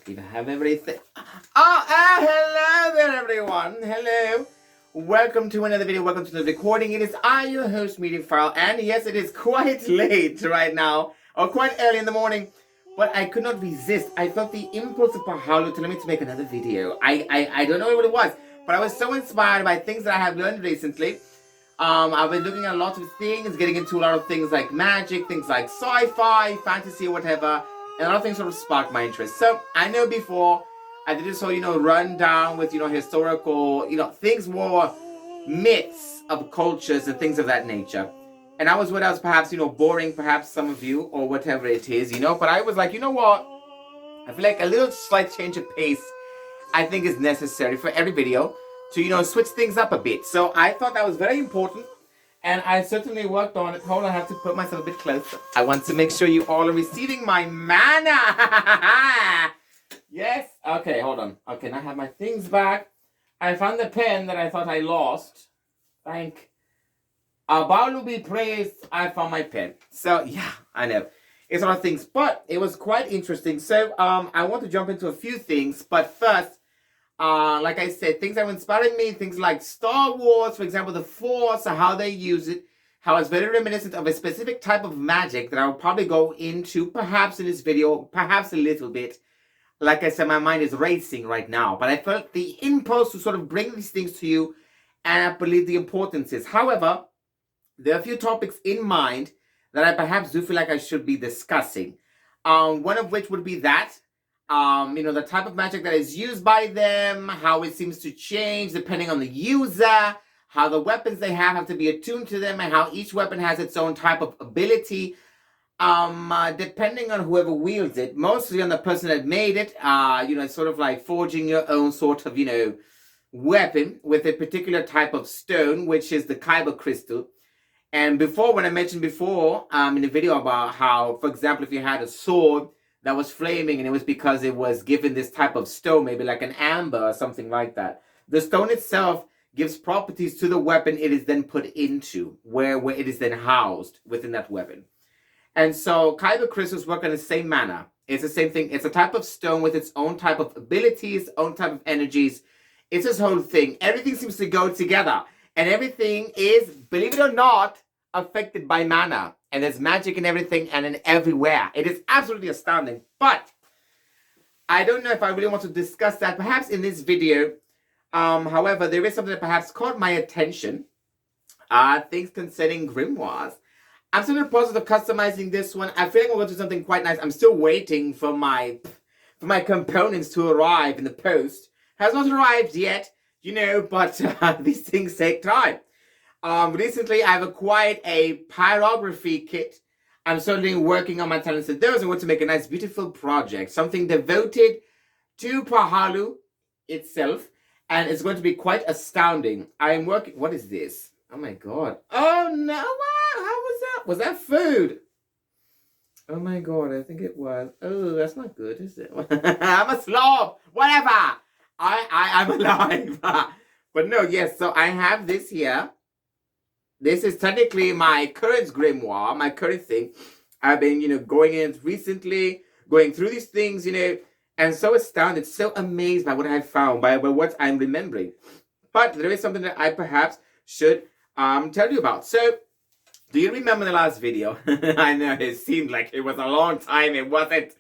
If I have everything. Hello there, everyone. Hello. Welcome to another video. Welcome to the recording. It is I, your host, Mediophile, and yes, it is quite late right now, or quite early in the morning, but I could not resist. I felt the impulse of Pahalo telling me to make another video. I don't know what it was, but I was so inspired by things that I have learned recently. I've been looking at lots of things, getting into a lot of things like magic, things like sci-fi, fantasy, or whatever. And a lot of things sort of sparked my interest. So I know before I did this whole, rundown with, historical, things more myths of cultures and things of that nature. And I was perhaps, boring perhaps some of you or whatever it is, but I was like, you know what? I feel like a little slight change of pace I think is necessary for every video to, switch things up a bit. So I thought that was very important. And I certainly worked on it. Hold on, I have to put myself a bit closer. I want to make sure you all are receiving my mana. Yes. Okay, hold on. Okay, now I have my things back. I found the pen that I thought I lost. Thank Abalu be praised. I found my pen. So, yeah, I know. It's a lot of things, but it was quite interesting. So, I want to jump into a few things. But first, like I said, things that were inspiring me, things like Star Wars, for example, the Force, how they use it, how it's very reminiscent of a specific type of magic that I'll probably go into perhaps in this video, perhaps a little bit. Like I said, my mind is racing right now, but I felt the impulse to sort of bring these things to you, and I believe the importance is. However, there are a few topics in mind that I perhaps do feel like I should be discussing. One of which would be that, the type of magic that is used by them, how it seems to change depending on the user, how the weapons they have to be attuned to them, and how each weapon has its own type of ability, depending on whoever wields it, mostly on the person that made it. It's sort of like forging your own sort of, weapon with a particular type of stone, which is the kyber crystal. And before, when I mentioned before, in the video about how, for example, if you had a sword that was flaming, and it was because it was given this type of stone, maybe like an amber or something like that. The stone itself gives properties to the weapon it is then put into, where it is then housed within that weapon. And so kyber crystals work in the same manner. It's the same thing. It's a type of stone with its own type of abilities, own type of energies. It's this whole thing. Everything seems to go together. And everything is, believe it or not, affected by mana. And there's magic in everything and in everywhere. It is absolutely astounding. But I don't know if I really want to discuss that perhaps in this video. However, there is something that perhaps caught my attention. Things concerning Grimoires. I'm still in the process of customizing this one. I feel like we're going to do something quite nice. I'm still waiting for my components to arrive in the post. Has not arrived yet, but these things take time. Recently, I've acquired a pyrography kit. I'm certainly working on my talents in those. I want to make a nice, beautiful project, something devoted to Pahalu itself, and it's going to be quite astounding. I am working. What is this? Oh my god! Oh no! Wow! How was that? Was that food? Oh my god! I think it was. Oh, that's not good, is it? I'm a slob. Whatever. I'm alive. But no, yes. So I have this here. This is technically my current grimoire, my current thing. I've been, going in recently, going through these things, and so astounded, so amazed by what I have found, by what I'm remembering. But there is something that I perhaps should tell you about. So, do you remember the last video? I know it seemed like it was a long time. It wasn't.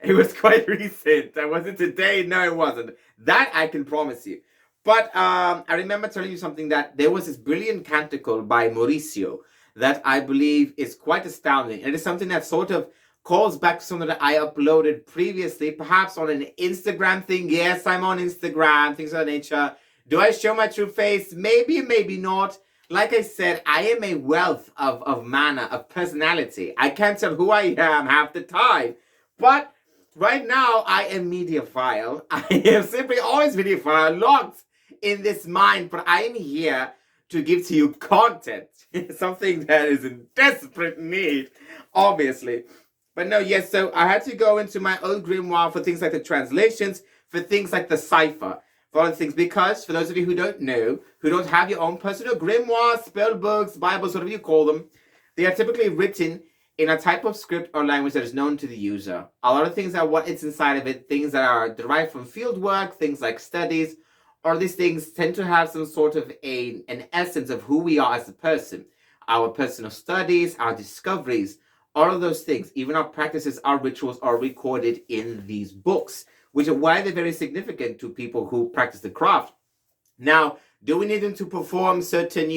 It was quite recent. Was it today? No, it wasn't. That I can promise you. But I remember telling you something, that there was this brilliant canticle by Mauricio that I believe is quite astounding. It is something that sort of calls back to something that I uploaded previously, perhaps on an Instagram thing. Yes, I'm on Instagram, things of that nature. Do I show my true face? Maybe, maybe not. Like I said, I am a wealth of mana, of personality. I can't tell who I am half the time. But right now, I am Mediophile. I am simply always Mediophile, locked in this mind, but I am here to give to you content, something that is in desperate need, obviously. But no, yes, so I had to go into my old grimoire for things like the translations, for things like the cipher, for other things, because for those of you who don't know, who don't have your own personal grimoire, spell books, Bibles, whatever you call them, they are typically written in a type of script or language that is known to the user. A lot of things are what it's inside of it, things that are derived from field work, things like studies, or these things tend to have some sort of an essence of who we are as a person. Our personal studies, our discoveries, all of those things, even our practices, our rituals are recorded in these books, which are why they're very significant to people who practice the craft. Now, do we need them to perform certain,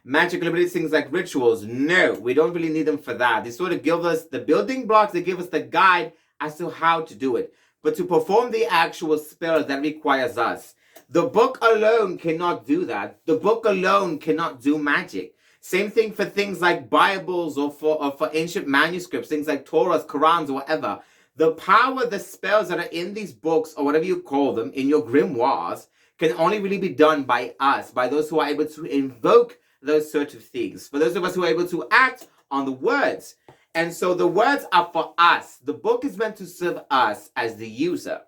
magical abilities, things like rituals? No, we don't really need them for that. They sort of give us the building blocks, they give us the guide as to how to do it. But to perform the actual spells, that requires us. The book alone cannot do that. The book alone cannot do magic. Same thing for things like Bibles or for ancient manuscripts, things like Torahs, Qurans, or whatever. The power, the spells that are in these books, or whatever you call them, in your grimoires, can only really be done by us, by those who are able to invoke those sort of things, for those of us who are able to act on the words. And so the words are for us. The book is meant to serve us as the user.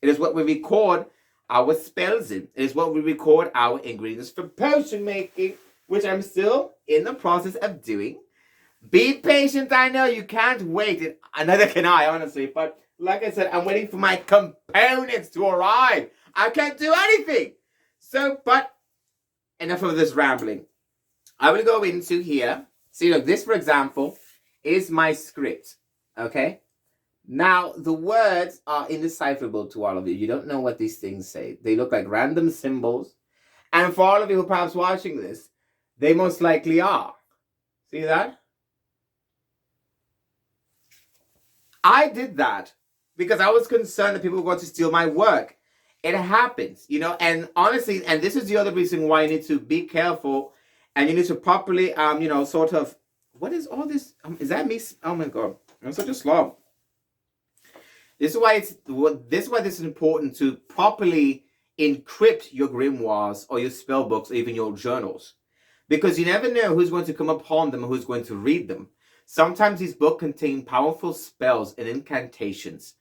It is what we record our spells in. It is what we record our ingredients for potion making, which I'm still in the process of doing. Be patient, I know you can't wait. Neither can I, honestly. But like I said, I'm waiting for my components to arrive. I can't do anything. So, but enough of this rambling. I will go into here. See, look, this, for example, is my script. Okay? Now, the words are indecipherable to all of you. You don't know what these things say. They look like random symbols. And for all of you who are perhaps watching this, they most likely are. See that? I did that because I was concerned that people were going to steal my work. It happens, and honestly, and this is the other reason why you need to be careful and you need to properly, sort of, what is all this? Is that me? Oh my God, I'm such a slob. This is why this is important to properly encrypt your grimoires or your spell books or even your journals, because you never know who's going to come upon them or who's going to read them. Sometimes these books contain powerful spells and incantations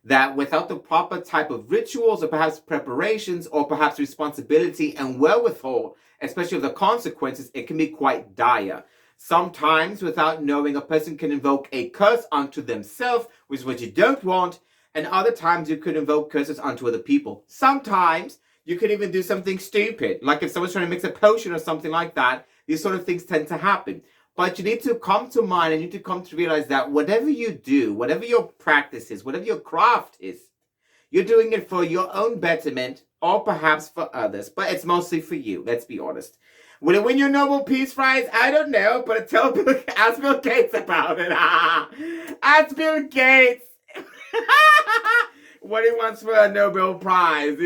that without the proper type of rituals or perhaps preparations or perhaps responsibility and wherewithal, especially of the consequences, it can be quite dire. Sometimes without knowing, a person can invoke a curse onto themselves, which is what you don't want, and other times you could invoke curses onto other people. Sometimes you could even do something stupid, like if someone's trying to mix a potion or something like that. These sort of things tend to happen. But you need to come to mind and you need to come to realize that whatever you do, whatever your practice is, whatever your craft is, you're doing it for your own betterment or perhaps for others. But it's mostly for you, let's be honest. Will it win your Nobel Peace Prize? I don't know, but ask Bill Gates about it. Ask Bill Gates what he wants for a Nobel Prize,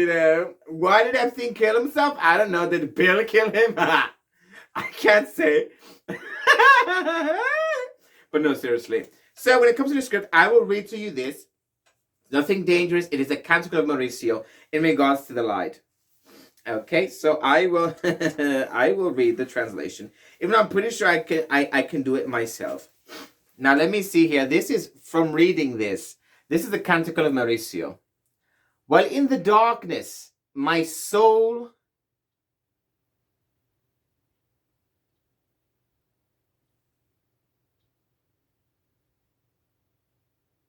Why did Epstein kill himself? I don't know. Did Bill kill him? I can't say. But no, seriously. So when it comes to the script, I will read to you this. Nothing dangerous. It is a canticle of Mauricio in regards to the light. Okay, so I will I will read the translation. Even though I'm pretty sure I can do it myself. Now let me see here. This is from reading this. This is the canticle of Mauricio. While in the darkness, my soul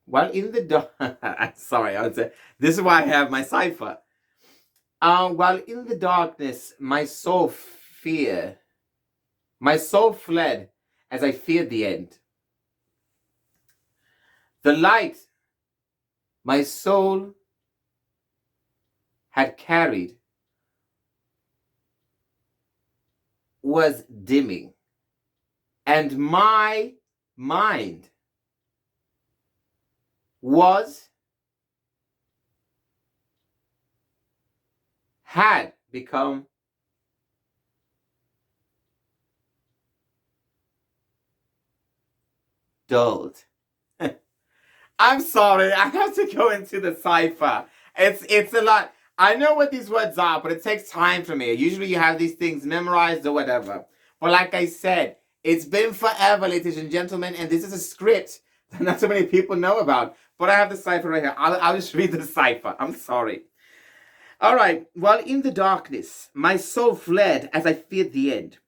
while in the dark, sorry, I would say this is why I have my cipher. While in the darkness, my soul fled as I feared the end. The light my soul had carried was dimming, and my mind had become dulled. I'm sorry, I have to go into the cipher. It's a lot. I know what these words are, but it takes time for me. Usually you have these things memorized or whatever. But like I said, it's been forever, ladies and gentlemen, and this is a script that not so many people know about. But I have the cipher right here. I'll just read the cipher. I'm sorry. All right. While in the darkness, my soul fled as I feared the end.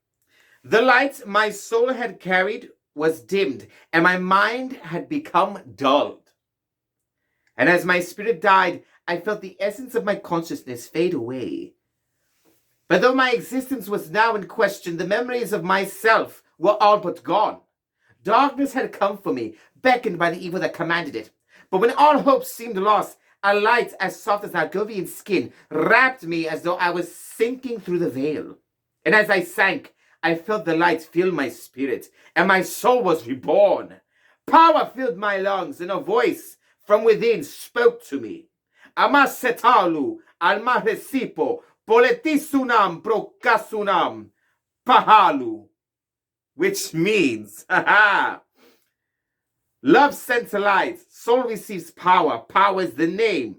The light my soul had carried was dimmed, and my mind had become dulled. And as my spirit died, I felt the essence of my consciousness fade away. But though my existence was now in question, the memories of myself were all but gone. Darkness had come for me, beckoned by the evil that commanded it. But when all hope seemed lost, a light as soft as Argovian skin wrapped me as though I was sinking through the veil. And as I sank, I felt the light fill my spirit, and my soul was reborn. Power filled my lungs, and a voice from within spoke to me. Amasetalu, almaresipo, poletisunam prokasunam, pahalu. Which means, love sends light, soul receives power, power is the name.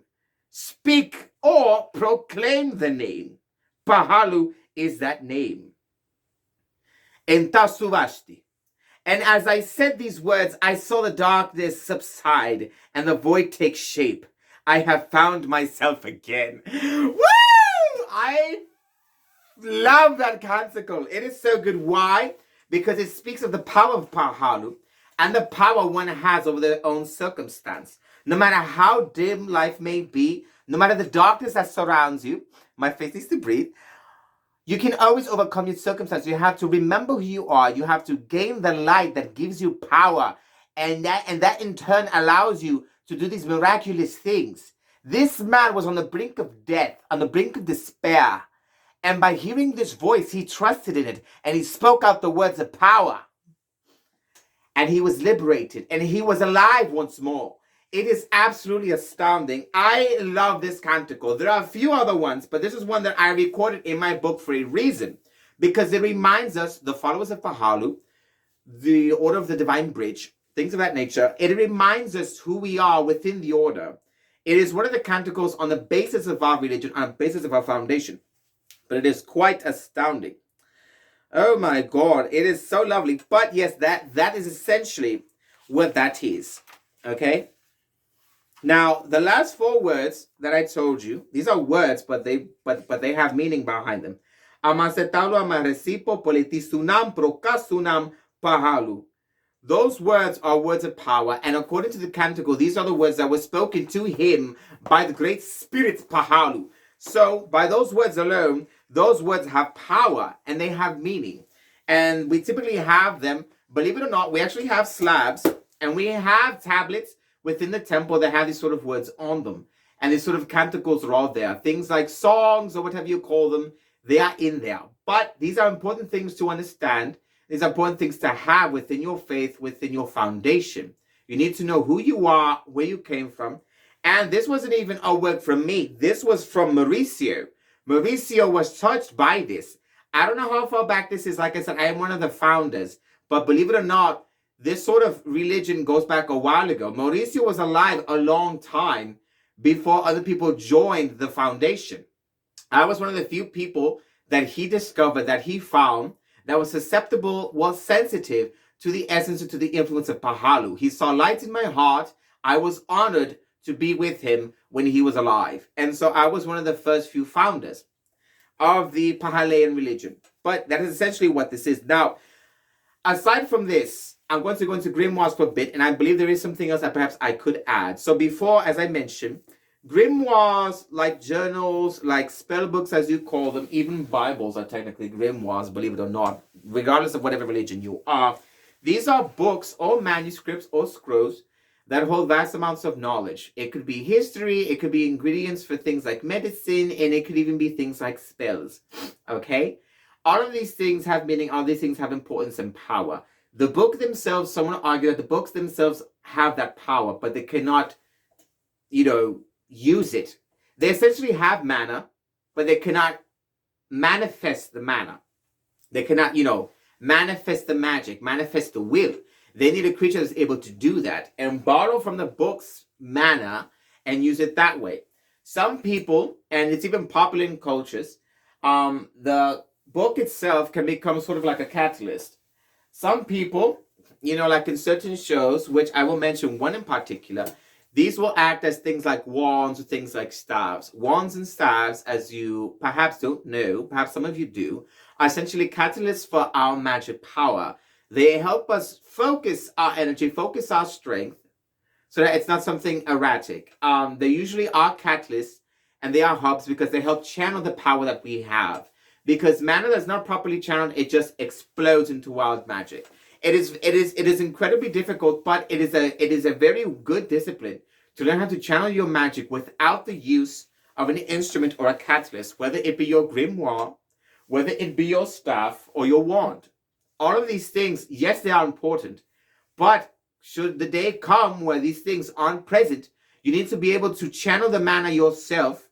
Speak or proclaim the name. Pahalu is that name. Entasuvashti. And as I said these words, I saw the darkness subside and the void take shape. I have found myself again. Woo! I love that canticle. It is so good. Why? Because it speaks of the power of Pahalu and the power one has over their own circumstance. No matter how dim life may be, no matter the darkness that surrounds you, my face needs to breathe, you can always overcome your circumstance. You have to remember who you are. You have to gain the light that gives you power. And that in turn allows you to do these miraculous things. This man was on the brink of death, on the brink of despair. And by hearing this voice, he trusted in it. And he spoke out the words of power. And he was liberated. And he was alive once more. It is absolutely astounding. I love this canticle. There are a few other ones, but this is one that I recorded in my book for a reason. Because it reminds us, the followers of Pahalu, the Order of the Divine Bridge, things of that nature. It reminds us who we are within the order. It is one of the canticles on the basis of our religion, on the basis of our foundation. But it is quite astounding. Oh my God, it is so lovely. But yes, that is essentially what that is. Okay? Now, the last 4 words that I told you, these are words, but they have meaning behind them. Amasetalu amaresipo politisunam prokasunam pahalu. Those words are words of power, and according to the canticle, these are the words that were spoken to him by the great spirit Pahalu. So, by those words alone, those words have power, and they have meaning. And we typically have them, believe it or not, we actually have slabs, and we have tablets within the temple that have these sort of words on them. And these sort of canticles are all there. Things like songs, or whatever you call them, they are in there. But these are important things to understand. These are important things to have within your faith, within your foundation. You need to know who you are, where you came from. And this wasn't even a word from me. This was from Mauricio. Mauricio was touched by this. I don't know how far back this is. Like I said, I am one of the founders. But believe it or not, this sort of religion goes back a while ago. Mauricio was alive a long time before other people joined the foundation. I was one of the few people that he discovered, that he found, that was susceptible, was sensitive to the essence and to the influence of Pahalu. He saw light in my heart. I was honored to be with him when he was alive. And so I was one of the first few founders of the Pahalean religion. But that is essentially what this is. Now, aside from this, I'm going to go into grimoires for a bit, and I believe there is something else that perhaps I could add. So before, as I mentioned, grimoires, like journals, like spell books as you call them, even Bibles are technically grimoires, believe it or not, regardless of whatever religion you are. These are books or manuscripts or scrolls that hold vast amounts of knowledge. It could be history, it could be ingredients for things like medicine, and it could even be things like spells. Okay? All of these things have meaning, all these things have importance and power. The book themselves, someone argued that the books themselves have that power, but they cannot, use it. They essentially have mana, but they cannot manifest the mana. They cannot, manifest the magic, manifest the will. They need a creature that's able to do that and borrow from the book's mana and use it that way. Some people, and it's even popular in cultures, the book itself can become sort of like a catalyst. Some people, like in certain shows, which I will mention one in particular, these will act as things like wands or things like staves. Wands and staves, as you perhaps don't know, perhaps some of you do, are essentially catalysts for our magic power. They help us focus our energy, focus our strength, so that it's not something erratic. They usually are catalysts and they are hubs because they help channel the power that we have. Because mana that's not properly channeled, it just explodes into wild magic. It is incredibly difficult, but it is a very good discipline to learn how to channel your magic without the use of an instrument or a catalyst, whether it be your grimoire, whether it be your staff or your wand. All of these things, yes, they are important, but should the day come where these things aren't present, you need to be able to channel the mana yourself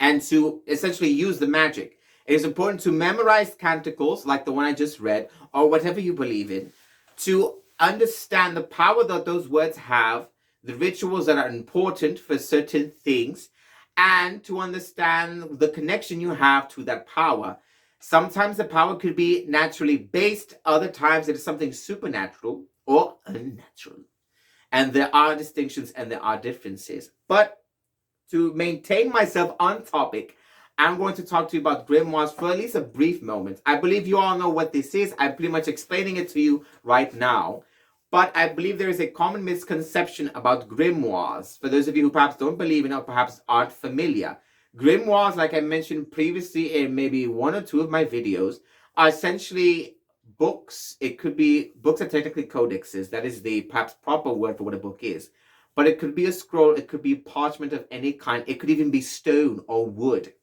and to essentially use the magic. It is important to memorize canticles like the one I just read, or whatever you believe in, to understand the power that those words have, the rituals that are important for certain things, and to understand the connection you have to that power. Sometimes the power could be naturally based, other times it is something supernatural or unnatural. And there are distinctions and there are differences. But to maintain myself on topic, I'm going to talk to you about grimoires for at least a brief moment. I believe you all know what this is. I'm pretty much explaining it to you right now. But I believe there is a common misconception about grimoires. For those of you who perhaps don't believe in or perhaps aren't familiar, grimoires, like I mentioned previously in maybe one or two of my videos, are essentially books. It could be, books are technically codexes. That is the perhaps proper word for what a book is. But it could be a scroll, it could be parchment of any kind, it could even be stone or wood.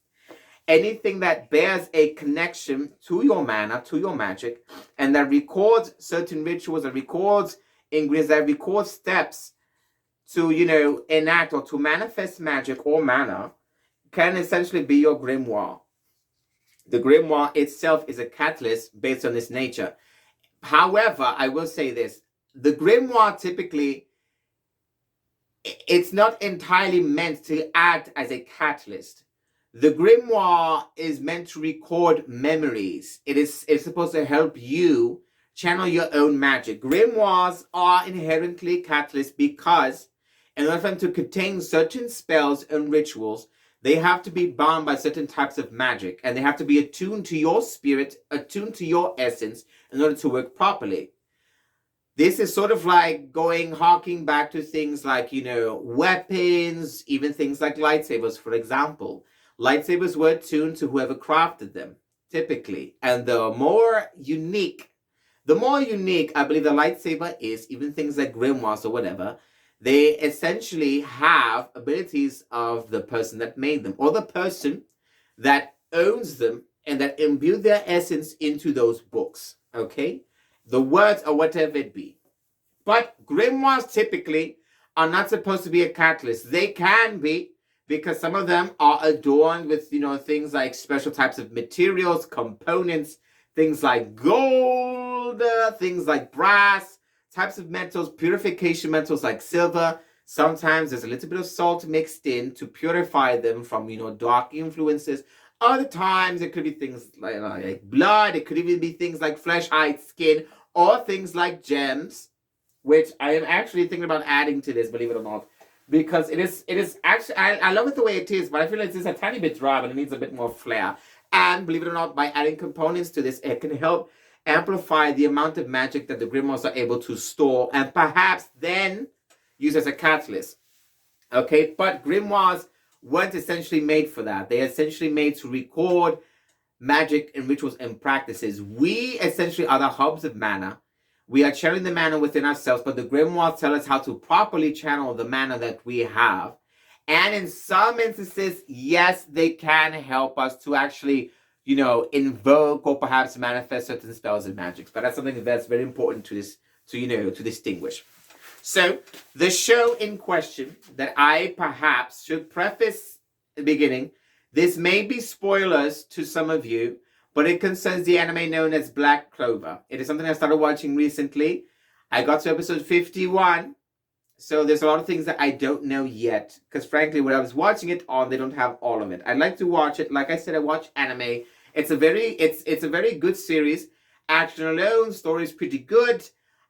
Anything that bears a connection to your mana, to your magic, and that records certain rituals, that records ingredients, that records steps to, enact or to manifest magic or mana, can essentially be your grimoire. The grimoire itself is a catalyst based on its nature. However, I will say this, the grimoire typically, it's not entirely meant to act as a catalyst. The grimoire is meant to record memories. It's supposed to help you channel your own magic. Grimoires are inherently catalysts because in order for them to contain certain spells and rituals, they have to be bound by certain types of magic, and they have to be attuned to your spirit, attuned to your essence in order to work properly. This is sort of like harking back to things like, weapons, even things like lightsabers, for example. Lightsabers were attuned to whoever crafted them, typically. And the more unique I believe the lightsaber is, even things like grimoires or whatever, they essentially have abilities of the person that made them, or the person that owns them and that imbued their essence into those books, okay? The words or whatever it be. But grimoires typically are not supposed to be a catalyst. They can be, because some of them are adorned with, things like special types of materials, components, things like gold, things like brass, types of metals, purification metals like silver. Sometimes there's a little bit of salt mixed in to purify them from, dark influences. Other times it could be things like blood. It could even be things like flesh, hide, skin, or things like gems, which I am actually thinking about adding to this, believe it or not. Because it is actually, I love it the way it is, but I feel like it's a tiny bit dry, but it needs a bit more flair. And believe it or not, by adding components to this, it can help amplify the amount of magic that the grimoires are able to store and perhaps then use as a catalyst. Okay, but grimoires weren't essentially made for that. They're essentially made to record magic and rituals and practices. We essentially are the hubs of mana. We are channeling the mana within ourselves, but the grimoires tell us how to properly channel the mana that we have. And in some instances, yes, they can help us to actually, invoke or perhaps manifest certain spells and magics. But that's something that's very important to distinguish. So the show in question that I perhaps should preface at the beginning, this may be spoilers to some of you, but it concerns the anime known as Black Clover. It is something I started watching recently. I got to episode 51. So there's a lot of things that I don't know yet. Because frankly, when I was watching it on, they don't have all of it. I'd like to watch it. Like I said, I watch anime. It's a very good series. Action alone, story is pretty good.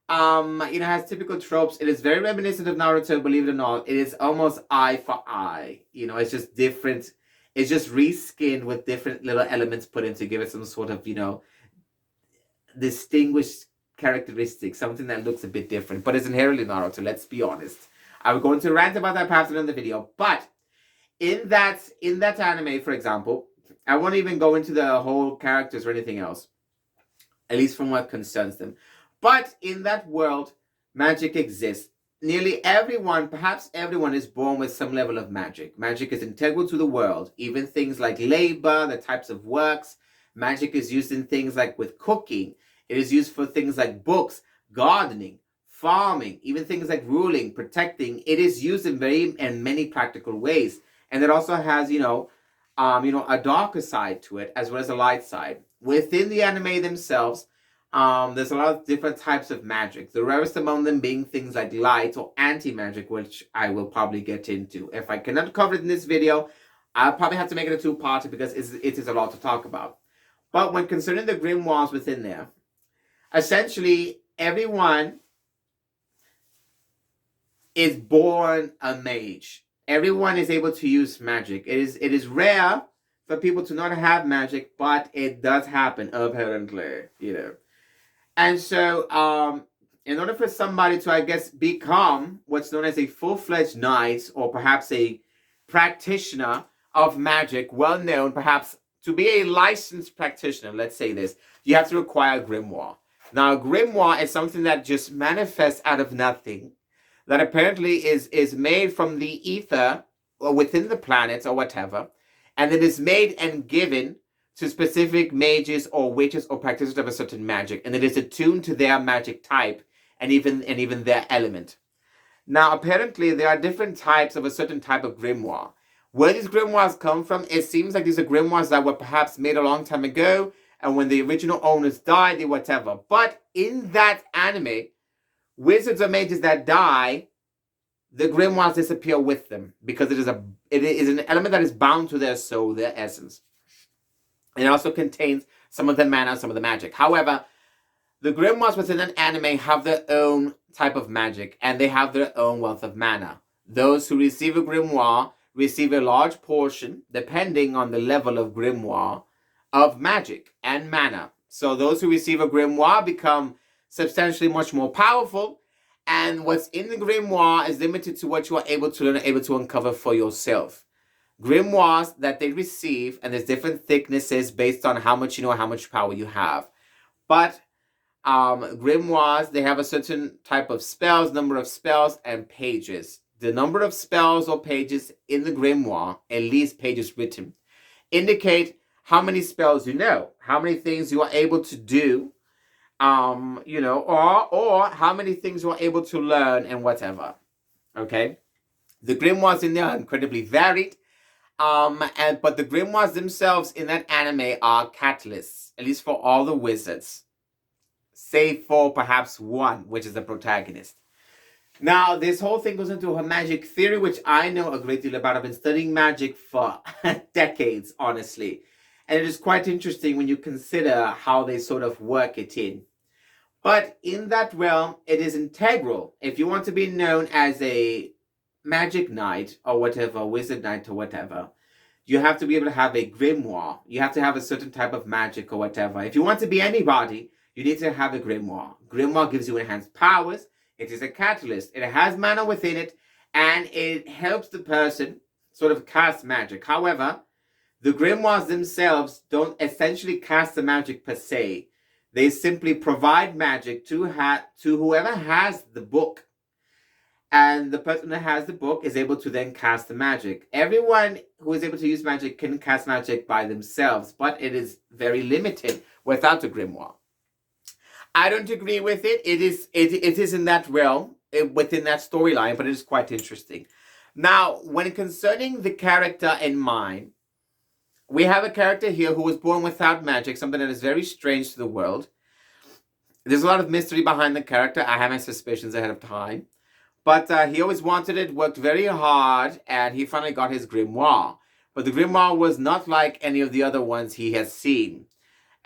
Has typical tropes. It is very reminiscent of Naruto, believe it or not. It is almost eye for eye. It's just different. It's just reskinned with different little elements put in to give it some sort of, distinguished characteristic, something that looks a bit different, but it's inherently Naruto, let's be honest. I will go into a rant about that perhaps in the video, but in that anime, for example, I won't even go into the whole characters or anything else, at least from what concerns them. But in that world, magic exists. Nearly everyone, perhaps everyone, is born with some level of magic. Magic is integral to the world. Even things like labor, the types of works. Magic is used in things like with cooking. It is used for things like books, gardening, farming, even things like ruling, protecting. It is used in many practical ways. And it also has, a darker side to it as well as a light side. Within the anime themselves, there's a lot of different types of magic. The rarest among them being things like light or anti-magic, which I will probably get into. If I cannot cover it in this video, I'll probably have to make it a two-parter because it is a lot to talk about. But when concerning the grimoires within there, essentially everyone is born a mage. Everyone is able to use magic. It is rare for people to not have magic, but it does happen apparently, And so, in order for somebody to, I guess, become what's known as a full-fledged knight or perhaps a practitioner of magic, well known, perhaps to be a licensed practitioner, let's say this, you have to acquire a grimoire. Now, a grimoire is something that just manifests out of nothing, that apparently is made from the ether or within the planets or whatever, and it is made and given to specific mages or witches or practitioners of a certain magic, and it is attuned to their magic type and even their element. Now, apparently, there are different types of a certain type of grimoire. Where these grimoires come from, it seems like these are grimoires that were perhaps made a long time ago, and when the original owners died, they whatever. But in that anime, wizards or mages that die, the grimoires disappear with them because it is an element that is bound to their soul, their essence. It also contains some of the mana, some of the magic. However, the grimoires within an anime have their own type of magic, and they have their own wealth of mana. Those who receive a grimoire receive a large portion, depending on the level of grimoire, of magic and mana. So those who receive a grimoire become substantially much more powerful, and what's in the grimoire is limited to what you are able to learn, able to uncover for yourself. Grimoires that they receive, and there's different thicknesses based on how much you know, how much power you have. But grimoires, they have a certain type of spells, number of spells, and pages. The number of spells or pages in the grimoire, at least pages written, indicate how many spells you know, how many things you are able to do, or how many things you are able to learn and whatever. Okay? The grimoires in there are incredibly varied. But the grimoires themselves in that anime are catalysts, at least for all the wizards, save for perhaps one, which is the protagonist. Now, this whole thing goes into a magic theory, which I know a great deal about. I've been studying magic for decades, honestly. And it is quite interesting when you consider how they sort of work it in. But in that realm, it is integral. If you want to be known as a magic knight or whatever, wizard knight or whatever, you have to be able to have a grimoire. You have to have a certain type of magic or whatever. If you want to be anybody, you need to have a grimoire. Grimoire gives you enhanced powers. It is a catalyst. It has mana within it, and it helps the person sort of cast magic. However, the grimoires themselves don't essentially cast the magic per se. They simply provide magic to whoever has the book. And the person that has the book is able to then cast the magic. Everyone who is able to use magic can cast magic by themselves, but it is very limited without a grimoire. I don't agree with it. It is in that realm, within that storyline, but it is quite interesting. Now, when concerning the character in mind, we have a character here who was born without magic, something that is very strange to the world. There's a lot of mystery behind the character. I have my suspicions ahead of time. But he always wanted it, worked very hard, and he finally got his grimoire. But the grimoire was not like any of the other ones he has seen.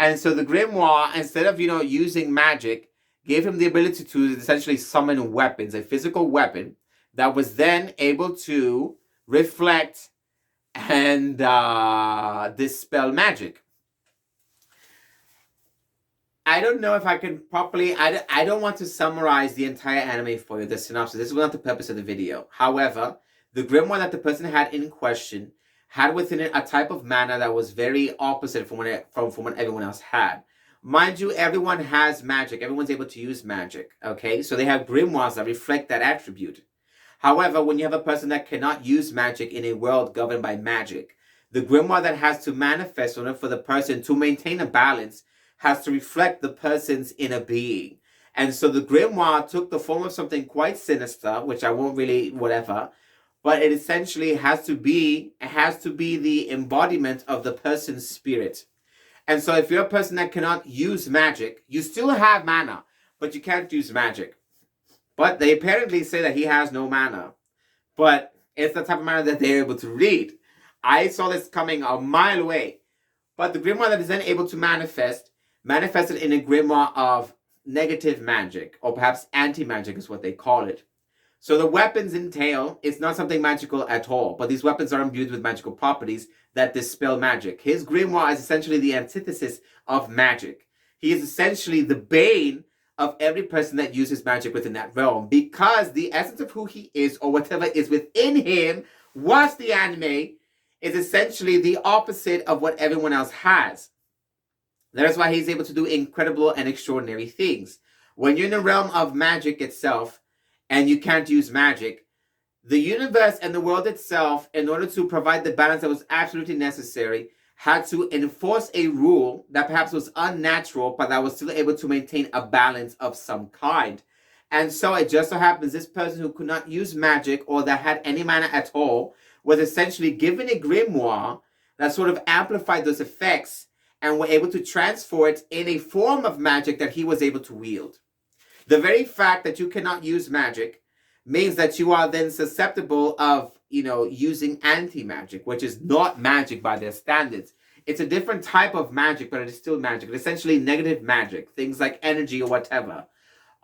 And so the grimoire, instead of, using magic, gave him the ability to essentially summon weapons, a physical weapon that was then able to reflect and dispel magic. I don't know if I can properly... I don't want to summarize the entire anime for you, the synopsis. This is not the purpose of the video. However, the grimoire that the person had in question had within it a type of mana that was very opposite from what everyone else had. Mind you, everyone has magic. Everyone's able to use magic, okay? So they have grimoires that reflect that attribute. However, when you have a person that cannot use magic in a world governed by magic, the grimoire that has to manifest in order for the person to maintain a balance has to reflect the person's inner being. And so the grimoire took the form of something quite sinister, which I won't really, whatever, but it essentially has to be the embodiment of the person's spirit. And so if you're a person that cannot use magic, you still have mana, but you can't use magic. But they apparently say that he has no mana. But it's the type of mana that they're able to read. I saw this coming a mile away. But the grimoire that is then able to manifested in a grimoire of negative magic, or perhaps anti-magic is what they call it. So the weapons entail, it's not something magical at all, but these weapons are imbued with magical properties that dispel magic. His grimoire is essentially the antithesis of magic. He is essentially the bane of every person that uses magic within that realm, because the essence of who he is, or whatever is within him, watch the anime, is essentially the opposite of what everyone else has. That is why he's able to do incredible and extraordinary things. When you're in the realm of magic itself, and you can't use magic, the universe and the world itself, in order to provide the balance that was absolutely necessary, had to enforce a rule that perhaps was unnatural, but that was still able to maintain a balance of some kind. And so it just so happens this person who could not use magic, or that had any mana at all, was essentially given a grimoire that sort of amplified those effects and were able to transfer it in a form of magic that he was able to wield. The very fact that you cannot use magic means that you are then susceptible of, using anti-magic, which is not magic by their standards. It's a different type of magic, but it is still magic. It's essentially negative magic, things like energy or whatever.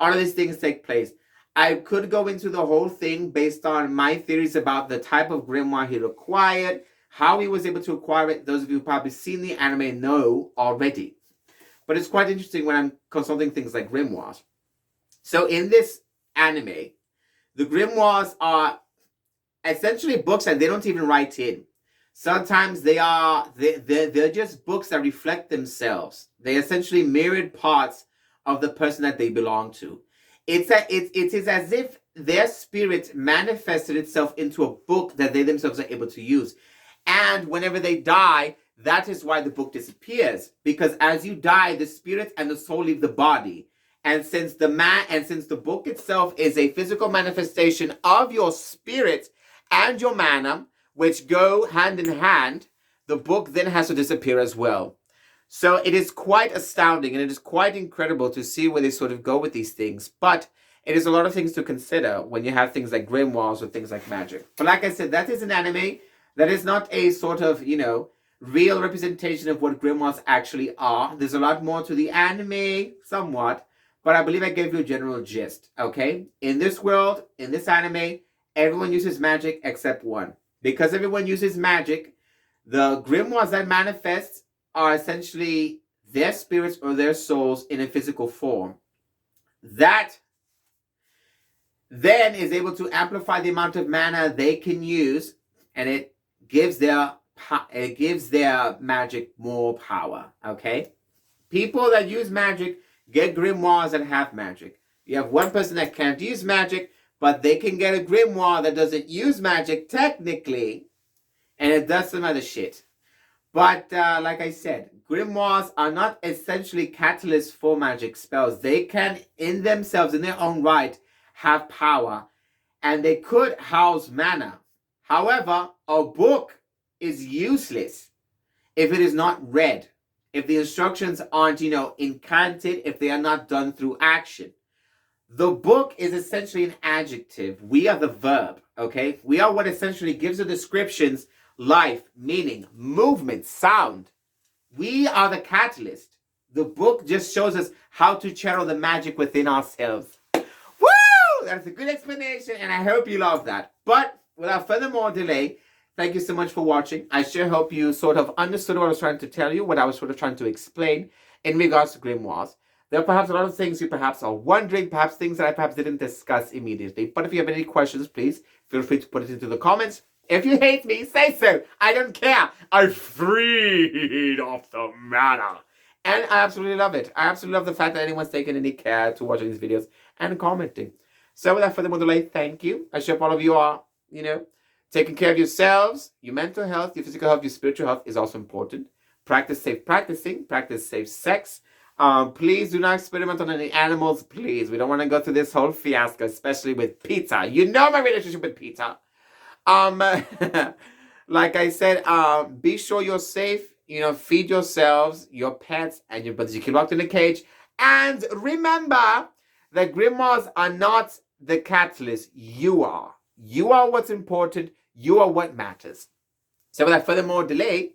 All of these things take place. I could go into the whole thing based on my theories about the type of grimoire he acquired, how he was able to acquire it. Those of you who probably seen the anime know already. But it's quite interesting when I'm consulting things like grimoires. So in this anime, the grimoires are essentially books that they don't even write in. Sometimes they're just books that reflect themselves. They essentially mirrored parts of the person that they belong to. It is as if their spirit manifested itself into a book that they themselves are able to use. And whenever they die, that is why the book disappears. Because as you die, the spirit and the soul leave the body. And since the book itself is a physical manifestation of your spirit and your mana, which go hand in hand, the book then has to disappear as well. So it is quite astounding, and it is quite incredible to see where they sort of go with these things. But it is a lot of things to consider when you have things like grimoires or things like magic. But like I said, that is an anime that is not a sort of, real representation of what grimoires actually are. There's a lot more to the anime, somewhat. But I believe I gave you a general gist, okay? In this world, in this anime, everyone uses magic except one. Because everyone uses magic, the grimoires that manifest are essentially their spirits or their souls in a physical form. That then is able to amplify the amount of mana they can use, and it gives their magic more power, okay? People that use magic get grimoires that have magic. You have one person that can't use magic, but they can get a grimoire that doesn't use magic technically, and it does some other shit. But like I said, grimoires are not essentially catalysts for magic spells. They can, in themselves, in their own right, have power, and they could house mana. However, a book is useless if it is not read. If the instructions aren't, incanted, if they are not done through action. The book is essentially an adjective. We are the verb, okay? We are what essentially gives the descriptions life, meaning, movement, sound. We are the catalyst. The book just shows us how to channel the magic within ourselves. Woo! That's a good explanation, and I hope you love that. But without further more delay, thank you so much for watching. I sure hope you sort of understood what I was trying to tell you, what I was sort of trying to explain in regards to grimoires. There are perhaps a lot of things you perhaps are wondering, perhaps things that I perhaps didn't discuss immediately. But if you have any questions, please feel free to put it into the comments. If you hate me, say so. I don't care. I'm freed of the matter. And I absolutely love it. I absolutely love the fact that anyone's taken any care to watching these videos and commenting. So without further delay, thank you. I hope all of you are, taking care of yourselves. Your mental health, your physical health, your spiritual health is also important. Practice safe practicing. Practice safe sex. Please do not experiment on any animals, please. We don't want to go through this whole fiasco, especially with pizza. You know my relationship with pizza. Like I said, be sure you're safe. Feed yourselves, your pets, and your brothers. You can locked in a cage. And remember, the grimoires are not the catalyst. You are. You are what's important. You are what matters. So without further more delay,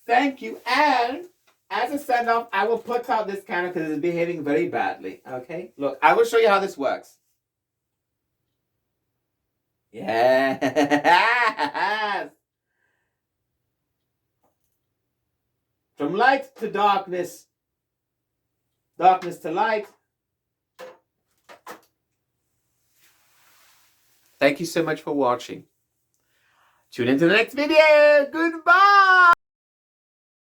thank you. And as a send-off, I will put out this camera because it's behaving very badly. Okay? Look, I will show you how this works. Yes! From light to darkness. Darkness to light. Thank you so much for watching. Tune into the next video. Goodbye!